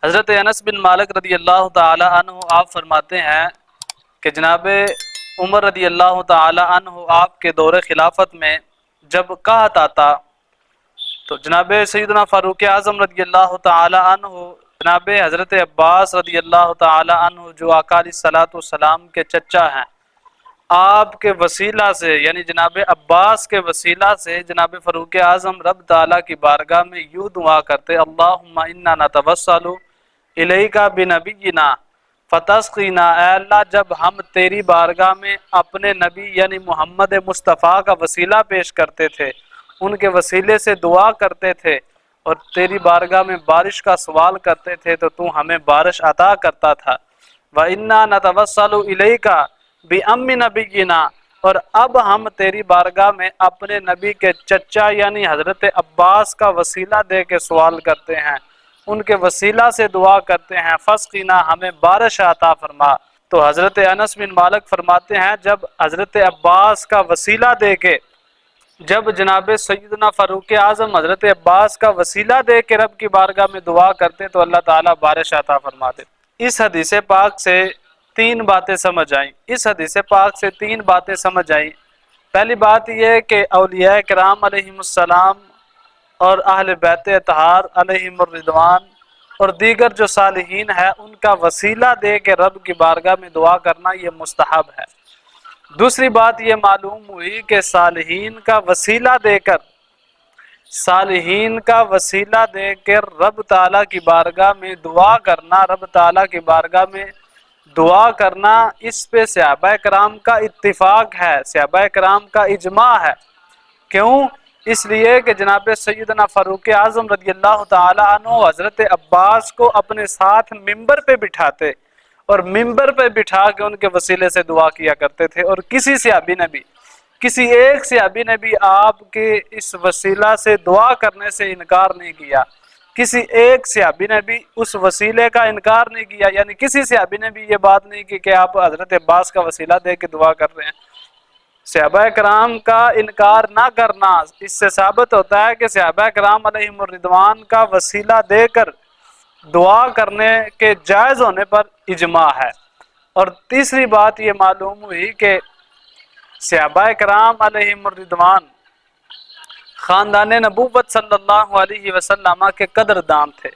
حضرت انس بن مالک رضی اللہ تعالی عنہ آپ فرماتے ہیں کہ جناب عمر رضی اللہ تعالی عنہ آپ کے دور خلافت میں جب قحط آتا تو جناب سیدنا فاروق اعظم رضی اللہ تعالی عنہ جناب حضرت عباس رضی اللہ تعالی عنہ جو آقا علیہ الصلوۃ والسلام کے چچا ہیں، آپ کے وسیلہ سے یعنی جناب عباس کے وسیلہ سے جناب فاروق اعظم رب تعالیٰ کی بارگاہ میں یوں دعا کرتے اللہم انا نتوسل الیک بنبینا فتسقینا، اے اللہ جب ہم تیری بارگاہ میں اپنے نبی یعنی محمد مصطفیٰ کا وسیلہ پیش کرتے تھے، ان کے وسیلے سے دعا کرتے تھے اور تیری بارگاہ میں بارش کا سوال کرتے تھے تو تو ہمیں بارش عطا کرتا تھا۔ وَإِنَّا نَتَوَسَّلُ إِلَيْكَ بِأَمِّ نَبِيِّنَا، اور اب ہم تیری بارگاہ میں اپنے نبی کے چچا یعنی حضرت عباس کا وسیلہ دے کے سوال کرتے ہیں، ان کے وسیلہ سے دعا کرتے ہیں فسقینا، ہمیں بارش عطا فرما۔ تو حضرت انس بن مالک فرماتے ہیں جب حضرت عباس کا وسیلہ دے کے جب جناب سیدنا فاروق اعظم حضرت عباس کا وسیلہ دے کے رب کی بارگاہ میں دعا کرتے تو اللہ تعالیٰ بارش عطا فرماتے۔ اس حدیث پاک سے تین باتیں سمجھ آئیں، اس حدیث پاک سے تین باتیں سمجھ آئیں۔ پہلی بات یہ کہ اولیاء کرام علیہم السلام اور اہل بیت اطہار علیہم الرضوان اور دیگر جو صالحین ہیں ان کا وسیلہ دے کے رب کی بارگاہ میں دعا کرنا یہ مستحب ہے۔ دوسری بات یہ معلوم ہوئی کہ صالحین کا وسیلہ دے کر رب تعالیٰ کی بارگاہ میں دعا کرنا، رب تعالیٰ کی بارگاہ میں دعا کرنا، اس پہ صحابہ کرام کا اتفاق ہے، صحابہ کرام کا اجماع ہے۔ کیوں؟ اس لیے کہ جناب سیدنا فاروق اعظم رضی اللہ تعالی عنہ حضرت عباس کو اپنے ساتھ ممبر پہ بٹھاتے اور ممبر پہ بٹھا کے ان کے وسیلے سے دعا کیا کرتے تھے، اور کسی ایک صحابی نے بھی آپ کے اس وسیلہ سے دعا کرنے سے انکار نہیں کیا، کسی ایک صحابی نے بھی اس وسیلے کا انکار نہیں کیا، یعنی کسی صحابی نے بھی یہ بات نہیں کی کہ آپ حضرت عباس کا وسیلہ دے کے دعا کر رہے ہیں۔ صحابہ کرام کا انکار نہ کرنا اس سے ثابت ہوتا ہے کہ صحابہ کرام علیہم الرضوان کا وسیلہ دے کر دعا کرنے کے جائز ہونے پر اجماع ہے۔ اور تیسری بات یہ معلوم ہوئی کہ صحابہ کرام علیہم الرضوان خاندان نبوت صلی اللہ علیہ وسلم کے قدردان تھے،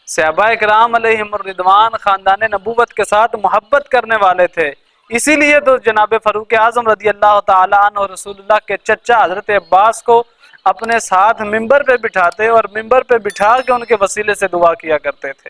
صحابہ کرام علیہم الرضوان خاندان نبوت کے ساتھ محبت کرنے والے تھے، اسی لیے تو جناب فاروق اعظم رضی اللہ تعالیٰ عنہ رسول اللہ کے چچا حضرت عباس کو اپنے ساتھ ممبر پہ بٹھاتے اور ممبر پہ بٹھا کے ان کے وسیلے سے دعا کیا کرتے تھے۔